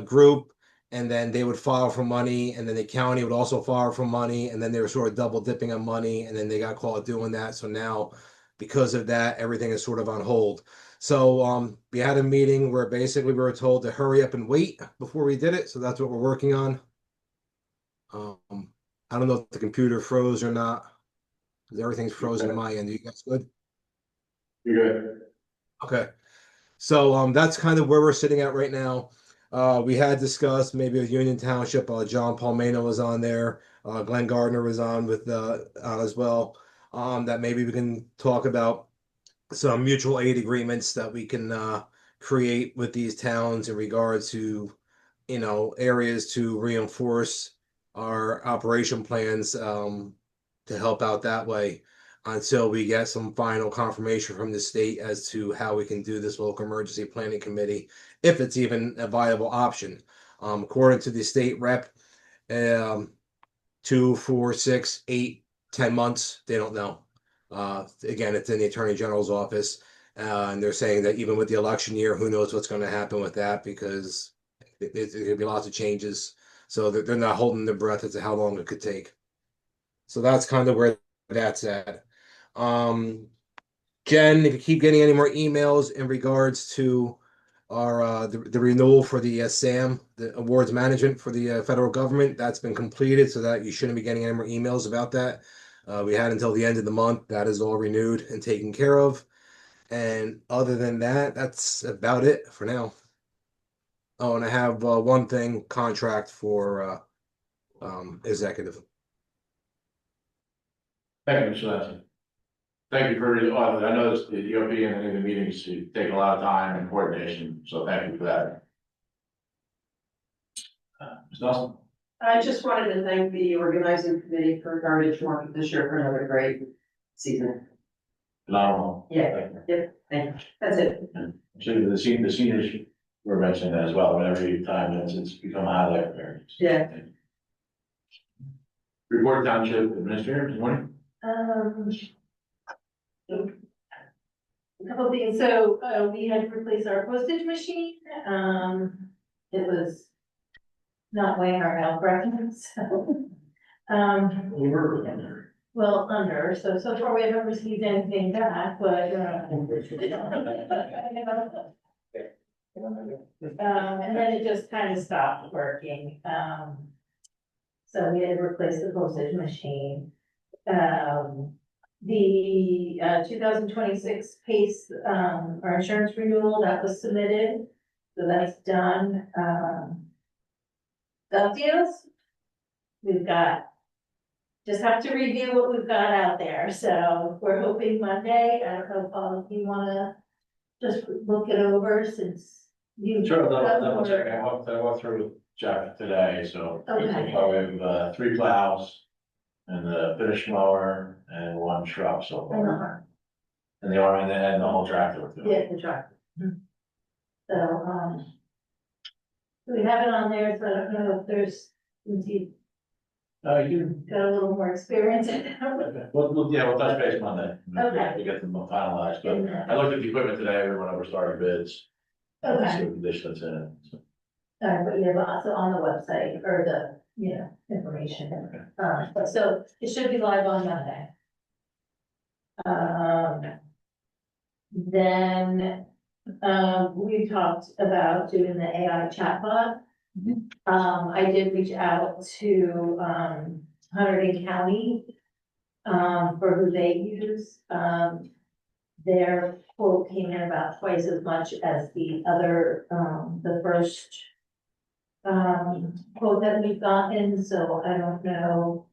group, and then they would file for money, and then the county would also file for money, and then they were sort of double dipping on money, and then they got caught doing that. So now, because of that, everything is sort of on hold. So we had a meeting where basically we were told to hurry up and wait before we did it. So that's what we're working on. I don't know if the computer froze or not, because everything's frozen on my end. Are you guys good? You're good. Okay. So that's kind of where we're sitting at right now. We had discussed maybe with Union Township, John Palmano was on there, Glenn Gardner was on with as well. That maybe we can talk about some mutual aid agreements that we can create with these towns in regards to, areas to reinforce our operation plans to help out that way until we get some final confirmation from the state as to how we can do this local emergency planning committee, if it's even a viable option. According to the state rep, 2, 4, 6, 8, 10 months, they don't know. Again, it's in the Attorney General's office, and they're saying that even with the election year, who knows what's going to happen with that, because there's going to be lots of changes. So they're not holding their breath as to how long it could take. So that's kind of where that's at. Jen, if you keep getting any more emails in regards to our the renewal for the SAM, the awards management for the federal government, that's been completed, so that you shouldn't be getting any more emails about that. We had until the end of the month. That is all renewed and taken care of. And other than that, that's about it for now. Oh, and I have one thing, contract for executive. Thank you, Mr. Lansing. Thank you for, I know this, the EOP and any of the meetings take a lot of time and coordination, so thank you for that. Ms. Nelson? I just wanted to thank the organizing committee for garbage market this year for another great season. Phenomenal. Yeah, yeah, thank you. That's it. Actually, the seniors were mentioning that as well, whenever time it's become a highlight there. Yeah. Report Township Administrator, good morning. A couple of things, so we had to replace our postage machine, it was not weighing our health records, so. Well, under, so far we haven't received anything back, but. And then it just kind of stopped working, so we had to replace the postage machine. The 2026 PACE, our insurance renewal, that was submitted, so that's done. Gov deals, we've got just have to review what we've got out there, so we're hoping Monday, I don't know, Paul, if you wanna just look it over since you. Sure, double check. I walked through with Jeff today, so. Okay. We have, 3 plows and the finish mower and 1 truck so far. And the whole tractor. Yeah, the truck. So, we have it on there, so I don't know if there's, since you You got a little more experience in it. can, we'll touch base Monday. Okay. To get them finalized, but I looked at the equipment today, we went over starting bids. Okay. See what condition it's in. So. But you have also on the website or the, information. So it should be live on Monday. Then, we talked about doing the AI chatbot. I did reach out to, Hunterdon County, for who they use. Their quote came in about twice as much as the other, the first quote that we've gotten, so I don't know.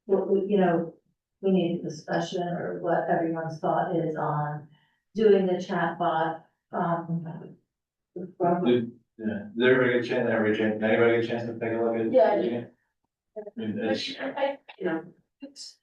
What we need a discussion or what everyone's thought is on doing the chatbot. Yeah, did everybody get a chance, anybody get a chance to take a look at it? Yeah. I mean, it's, It's.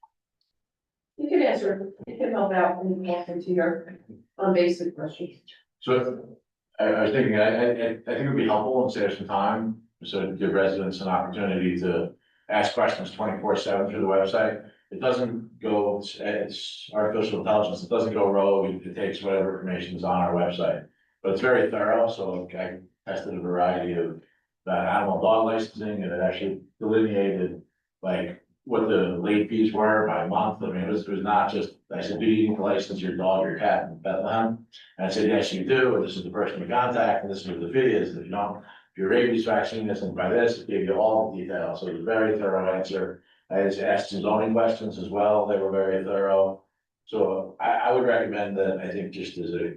You can answer, you can help out and answer to your, on basic questions. so, I was thinking, I think it would be helpful and save some time, so to give residents an opportunity to ask questions 24/7 through the website. It doesn't go, it's artificial intelligence, it doesn't go rogue, it takes whatever information is on our website. But it's very thorough, so I tested a variety of animal dog licensing, and it actually delineated like what the late fees were by month. I mean, it was not just, I said, do you need to license your dog or cat in Bethlehem? And I said, yes, you do, and this is the person you contact, and this is what the fee is, if you don't, if your rabies vaccine isn't by this, it gave you all the details, so it was a very thorough answer. I just asked some zoning questions as well, they were very thorough. So I would recommend that, I think just as a,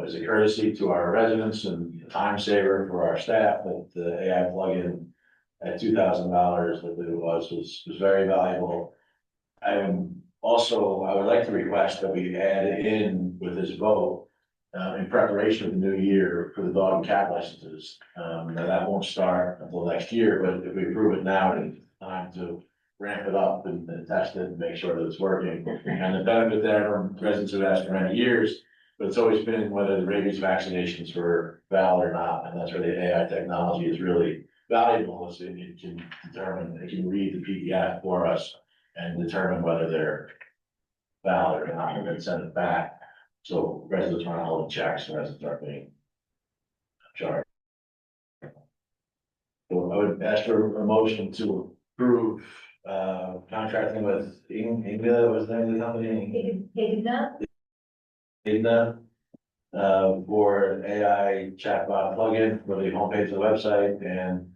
as a courtesy to our residents and a time saver for our staff, that the AI plugin at $2,000 that it was very valuable. I would like to request that we add in with this vote, in preparation of the new year for the dog and cat licenses. Now that won't start until next year, but if we approve it now, it's time to ramp it up and test it and make sure that it's working. And the benefit there from residents who've asked for many years, but it's always been whether the rabies vaccinations were valid or not, and that's where the AI technology is really valuable, is it can determine, it can read the PDF for us and determine whether they're valid or not, and then send it back. So residents aren't holding checks, and residents are being charged. So I would ask for a motion to approve, contracting with Inga, what's the name of the company? Igna, for AI chatbot plugin for the homepage of the website, and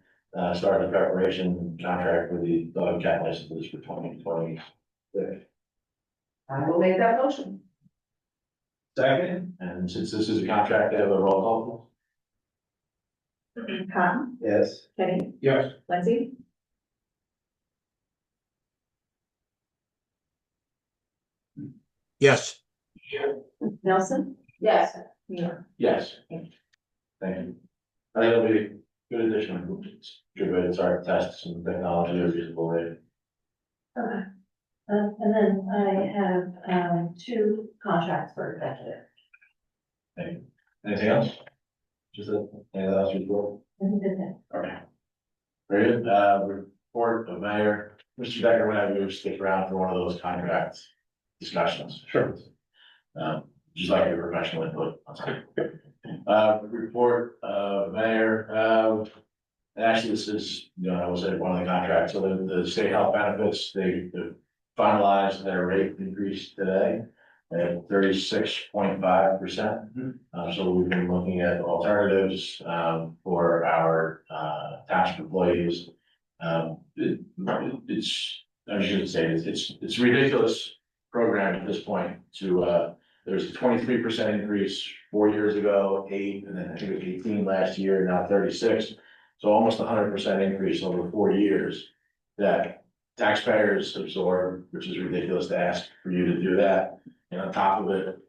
start the preparation contract for the dog cat licenses for 2020. I will make that motion. Second, and since this is a contract, I have a roll call. Tom, Yes. Kenny, Yes. Lindsay, Yes, Nelson, Yes, yeah. Yes. Thank you. I think it'll be a good addition, it's a good way to start tests and technology in a reasonable way. okay. And then I have, 2 contracts for executive. Thank you. Anything else? Just anything else report? Okay. Very good, report of mayor, Mr. Decker, whenever you stick around for one of those contract discussions. Sure. Just like your professional input. Report, mayor, actually, this is, I will say one of the contracts, so the state health benefits, they finalized their rate increase today at 36.5%. So we've been looking at alternatives, for our, township employees. I shouldn't say it's ridiculous program at this point to, there's a 23% increase 4 years ago, 8, and then I think it was 18 last year, now 36. So almost 100% increase over 4 years. that taxpayers absorb, which is ridiculous to ask for you to do that. And on top of it,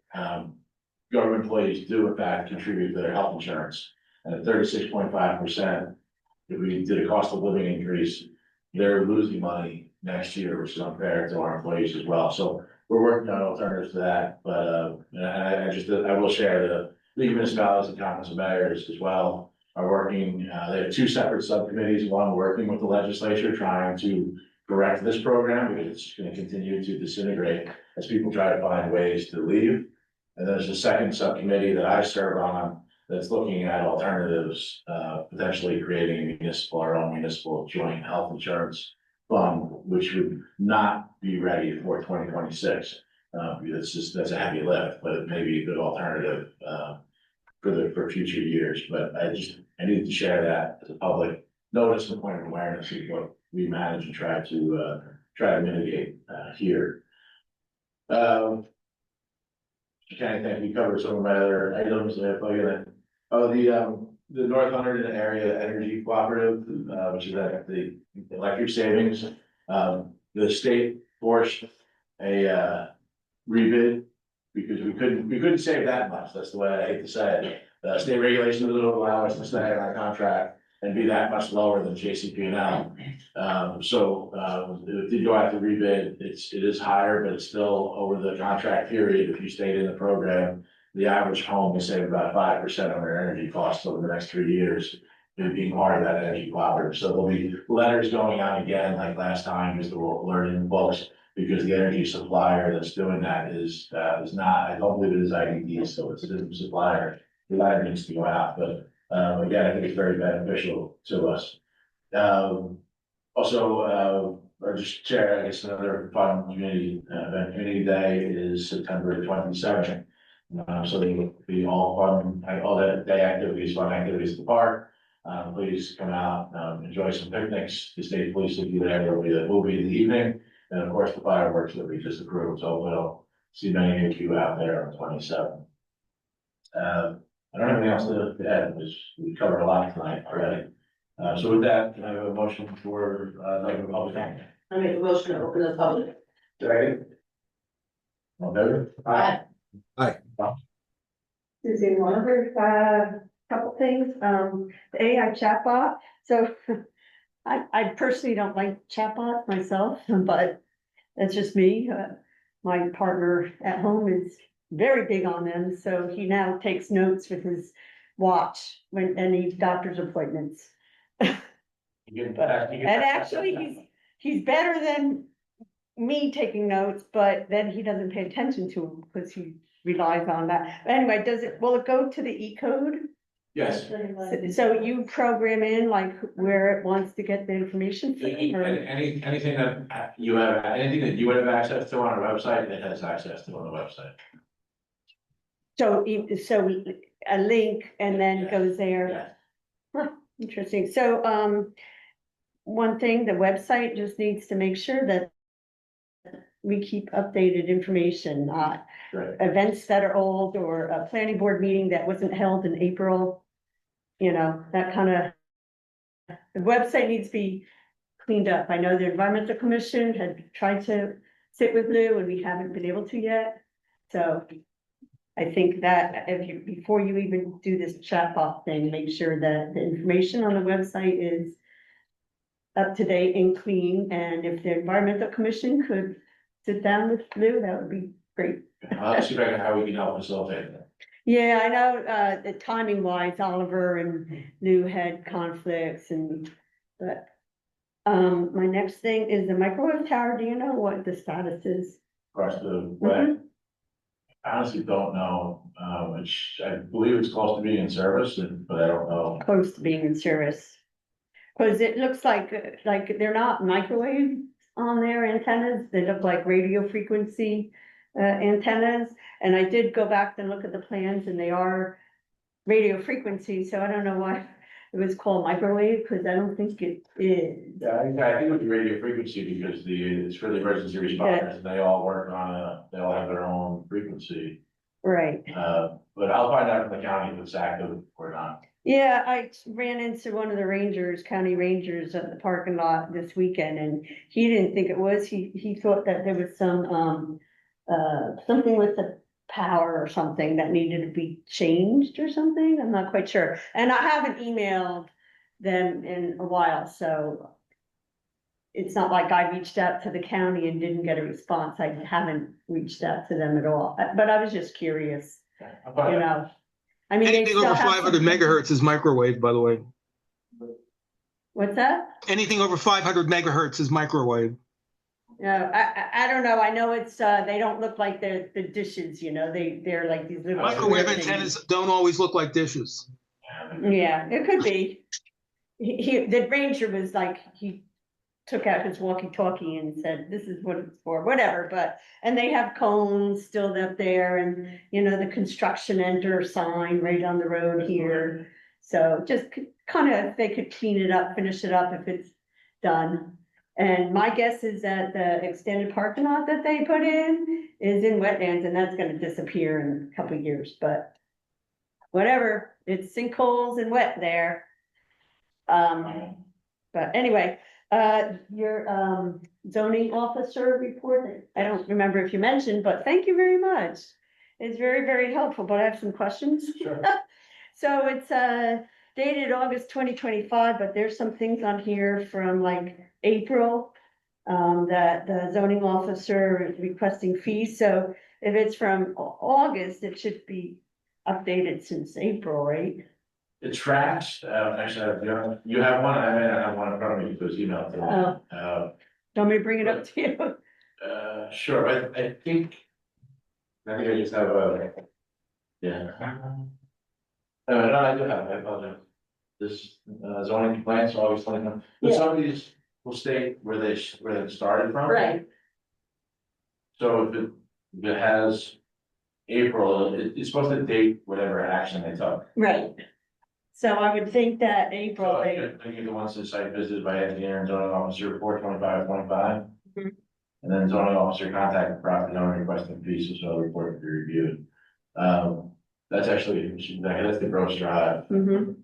government employees do in fact contribute to their health insurance. And at 36.5%, if we did a cost of living increase, they're losing money next year, which is unfair to our employees as well. So we're working on alternatives to that, but, and I will share the League of Municipalities and Conference of Mayors as well are working, they have two separate subcommittees, one working with the legislature, trying to correct this program, because it's gonna continue to disintegrate as people try to find ways to leave. And there's a second subcommittee that I serve on that's looking at alternatives, potentially creating our own municipal joint health insurance fund, which would not be ready for 2026. That's a heavy lift, but it may be a good alternative, for future years. But I needed to share that as a public notice and point of awareness of what we manage and try to mitigate, here. Okay, I think we covered some of my other items. The North Hunterdon Area Energy Cooperative, which is at the electric savings. The state forced a rebid because we couldn't save that much. That's the way I hate to say it. State regulations don't allow us to stay in our contract and be that much lower than JCP&L. It did go out to rebid. It is higher, but it's still over the contract period. If you stayed in the program, the average home will save about 5% on their energy costs over the next 3 years, being part of that energy cooperative. So there'll be letters going out again, like last time, just to alerting folks, because the energy supplier that's doing that is not, I don't believe it is IDD, so it's a different supplier. The letter needs to go out, but again, I think it's very beneficial to us. Also, or just share, I guess, another fun community event. Community Day is September 27th. So they will be all fun, all that day activities, fun activities at the park. Please come out, enjoy some picnics. The state police will be there. There will be a movie in the evening, and of course the fireworks that we just approved. So we'll see many of you out there on the 27th. I don't have anything else to add, because we covered a lot tonight already. So with that, can I have a motion for the public hearing? I make a motion to open the public. Second. All in favor? Aye. Susie Warner, couple things, the AI chatbot, so I personally don't like chatbots myself, but that's just me. My partner at home is very big on them, so he now takes notes with his watch when any doctor's appointments. And actually, he's better than me taking notes, but then he doesn't pay attention to them because he relies on that. But anyway, will it go to the E-code? Yes. So you program in like where it wants to get the information from? Or- Anything that you have would have access to on our website, it has access to on the website. So a link and then Yeah. goes there. Yeah. Huh, interesting. So, one thing, the website just needs to make sure that we keep updated information, Right. events that are old or a planning board meeting that wasn't held in April. You know, that kind of, the website needs to be cleaned up. I know the Environmental Commission had tried to sit with Lou and we haven't been able to yet. So I think that before you even do this chatbot thing, make sure that the information on the website is up to date and clean. And if the Environmental Commission could sit down with Lou, that would be great. I'll see how we can help facilitate that. Yeah, I know, the timing wise, Oliver and Lou had conflicts but my next thing is the microwave tower. Do you know what the status is? Across the way. I honestly don't know, which I believe it's close to being in service, but I don't know. Close to being in service. Cause it looks like they're not microwave on their antennas. They look like radio frequency antennas. And I did go back and look at the plans and they are radio frequency. So I don't know why it was called microwave, because I don't think it is. Yeah, I think it would be radio frequency because it's for the emergency responders. They all work on they all have their own frequency. Right. But I'll find out from the county if it's active or not. Yeah, I ran into one of the rangers, county rangers at the parking lot this weekend, and he didn't think it was, he thought that there was some, something with the power or something that needed to be changed or something, I'm not quite sure. And I haven't emailed them in a while, so it's not like I reached out to the county and didn't get a response. I haven't reached out to them at all, but I was just curious, you know. I mean, they Anything still over have 500 some- megahertz is microwave, by the way. What's that? Anything over 500 megahertz is microwave. No, I don't know. I know it's, they don't look like the dishes, you know, they're like these little. Microwave square things. antennas don't always look like dishes. Yeah, it could be. The ranger was like, he took out his walkie-talkie and said, this is what it's for, whatever, but, and they have cones still up there and, you know, the construction enter sign right on the road here. So just kind of, if they could clean it up, finish it up if it's done. And my guess is that the extended parking lot that they put in is in wetlands and that's gonna disappear in a couple of years, but whatever, it's sinkholes and wet there. But anyway, your zoning officer report, I don't remember if you mentioned, but thank you very much. It's very, very helpful, but I have some questions. Sure. So it's dated August 2025, but there's some things on here from like April. That the zoning officer is requesting fees, so if it's from August, it should be updated since April, right? It tracks, actually, you have one, I may not have one in front of me, because emailed to me. Do you want me to bring it up to you? Sure, I think I just have a, yeah. No, I do have, I apologize. This zoning compliance, always letting them, but Yeah. some of these will state where they started from. Right, So if it has April, it's supposed to date whatever action they took. right. So I would think that April, So I think the ones that site visited by engineer and zoning officer report 25. Mhm. And then zoning officer contacted property owner requesting fees, so report to be reviewed. That's actually, that's the gross drive. Mhm.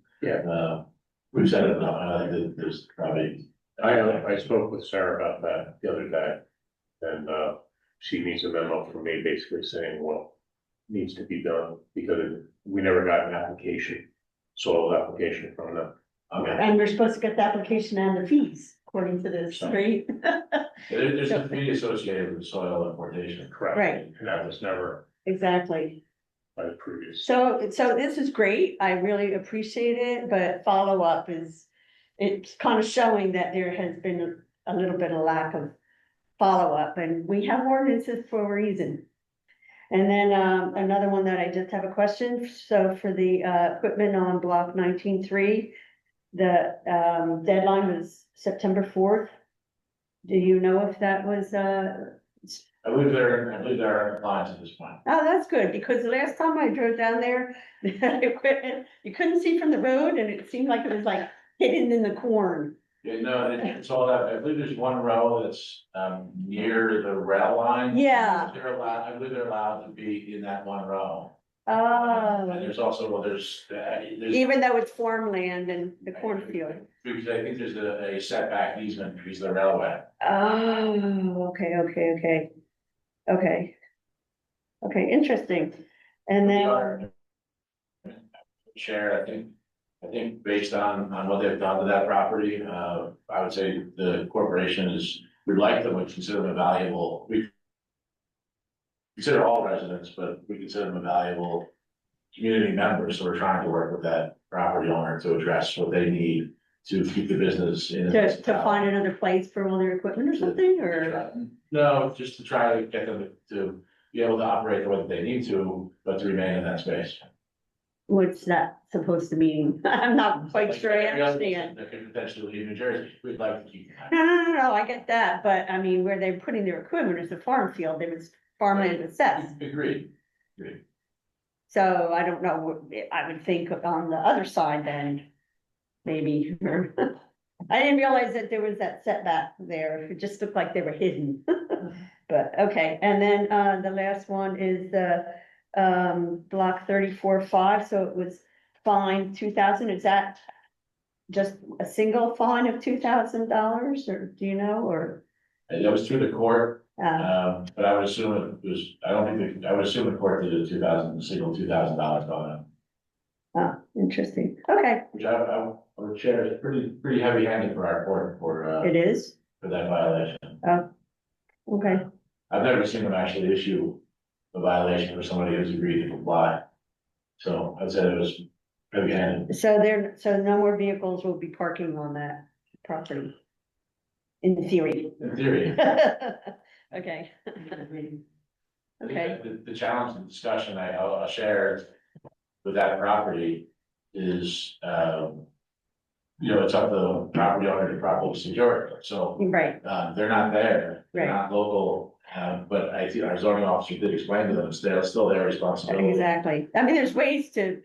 We've set it up, I think that there's probably. I spoke with Sarah about that the other day. And, she needs a memo from me basically saying what needs to be done because we never got an application, soil application from them. Okay, And we're supposed to get the application and the fees, according to this, right? there's a fee associated with soil importation. Correct. Right. And that was never Exactly. by the previous. So this is great. I really appreciate it, but follow-up is, it's kind of showing that there has been a little bit of lack of follow-up, and we have ordinances for a reason. And then, another one that I just have a question, so for the, equipment on block 19-3, the, deadline was September 4th. Do you know if that was, I believe they're in compliance at this point. Oh, that's good, because the last time I drove down there, the equipment, you couldn't see from the road and it seemed like it was like hidden in the corn. Yeah, no, it's all that, I believe there's one row that's, near the rail line. Yeah. They're allowed, I believe they're allowed to be in that one row. And Oh, there's also, there's, even though it's farmland and the cornfield. because I think there's a setback easement because of the railway. Oh, okay. Okay, interesting. And then, Share, I think based on what they've done to that property, I would say the corporation we'd like them, we consider them a valuable, we consider all residents, but we consider them a valuable community member, so we're trying to work with that property owner to address what they need to keep the business in. to find another place for all their equipment or something, or? No, just to try to get them to be able to operate the way that they need to, but to remain in that space. What's that supposed to mean? I'm not quite sure I understand. That could potentially leave New Jersey, we'd like to keep that. No, I get that, but I mean, where they're putting their equipment is a farm field, there was farmland assessed. Agreed. So I don't know, I would think on the other side then, maybe. I didn't realize that there was that setback there, it just looked like they were hidden. But, okay, and then, the last one is the, block 34-5, so it was fine, 2,000, is that just a single fine of $2,000, or do you know, or? And that was through the court, Uh, but I would assume it was, I don't think, I would assume the court did a single $2,000 on it, interesting, okay, which I would share is pretty heavy handed for our court it is, for that violation. okay. I've never seen them actually issue a violation for somebody who's agreed to comply. So I'd say it was heavy handed. So no more vehicles will be parking on that property? In theory? In theory. Okay. Okay, The challenge and discussion I'll share with that property is, it's up to the property owner to properly secure it. So, right, they're not there, they're Right. not local, but I think our zoning officer did explain to them, it's still their responsibility. exactly. I mean, there's ways to,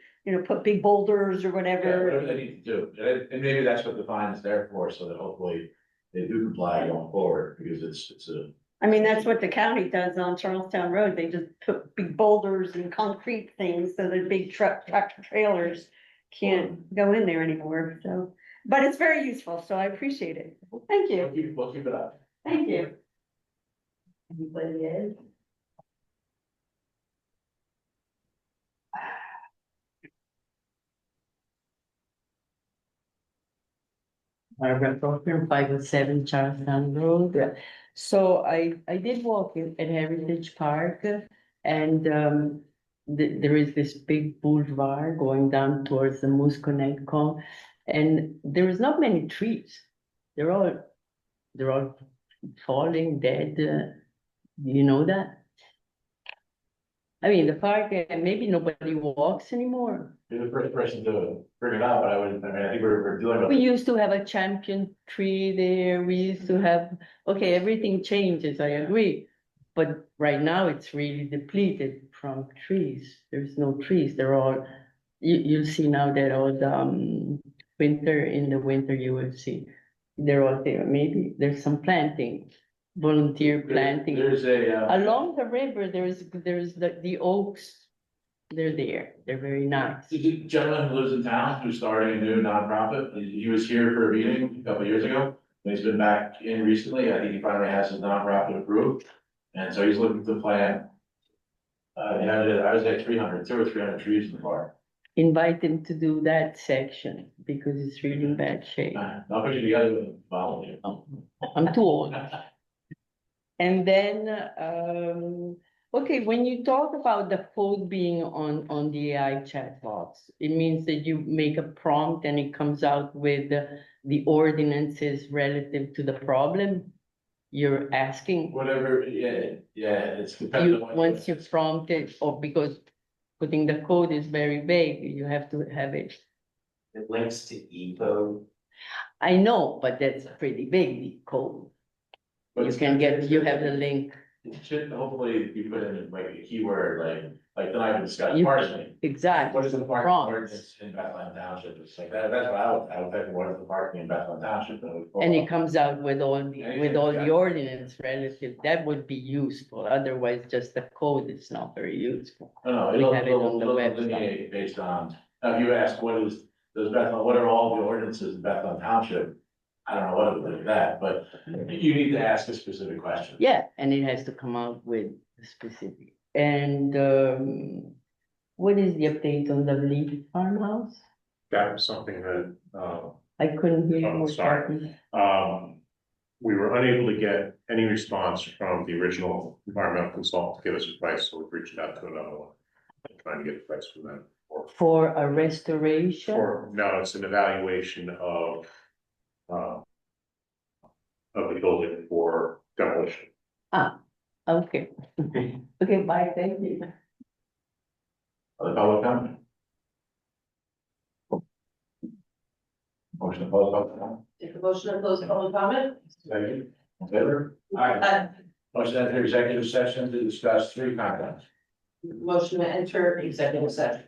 put big boulders or Yeah, whatever. whatever they need to do, and maybe that's what the fine is there for, so that hopefully they do comply going forward, because it's a. I mean, that's what the county does on Charlestown Road. They just put big boulders and concrete things so the big tractor trailers can't go in there anymore, so. But it's very useful, so I appreciate it. Thank you, We'll keep it up. thank you. Anybody else? Barbara Proctor, 507 Charlestown Road. So I did walk in at Heritage Park and there is this big boulevard going down towards the Musconetcong. And there is not many trees. They're all falling dead. You know that? I mean, the park, maybe nobody walks anymore. You're the first person to bring it up, but I think we're dealing with. We used to have a champion tree there. We used to have, okay, everything changes, I agree. But right now it's really depleted from trees. There's no trees. They're all, you'll see now that all the in the winter you will see. They're all there. Maybe there's some planting, volunteer planting. There's a. Along the river, there's the oaks. They're there. They're very nice. There's a gentleman who lives in town who's starting a new nonprofit. He was here for a meeting a couple of years ago. And he's been back in recently. I think he finally has his nonprofit approved. And so he's looking to plant. I was at 2 or 300 trees in the park. Invite him to do that section because it's really in bad shape. I'll put you together with him, follow you. I'm too old. And then, okay, when you talk about the code being on the AI chat box, it means that you make a prompt and it comes out with the ordinances relative to the problem you're asking. Whatever, yeah, it's dependent on what. Once you prompt it, or because putting the code is very vague, you have to have it. It links to E-code. I know, but that's pretty big, the code. But You it's- can get, you have the link. It should hopefully be put in like a keyword, like tonight we discussed You- parking. Exactly. What is the parking Prompts. ordinance in Bethlehem Township? It's like that, that's what I would think, what is the parking in Bethlehem Township? And it comes out with all the ordinance relative, that would be useful, otherwise just the code is not very useful. No, we it'll, have it on it'll the it'll website. delineate based on, now if you ask what are all the ordinances in Bethlehem Township? I don't know what it would be that, but you need to ask a specific question. Yeah, and it has to come out with specific. And what is the update on the Lee farmhouse? That was something that, I couldn't hear you. Oh, were sorry. talking. we were unable to get any response from the original environmental consultant to give us a price, so we reached out to another one. Trying to get a price from them. For a restoration? No, it's an evaluation of the building for demolition. Okay. Okay, bye, thank you. Other public comment? Motion to close public comment? Take a motion to close public comment? Second. In favor? Motion to enter executive session to discuss 3 contracts. Motion to enter executive session.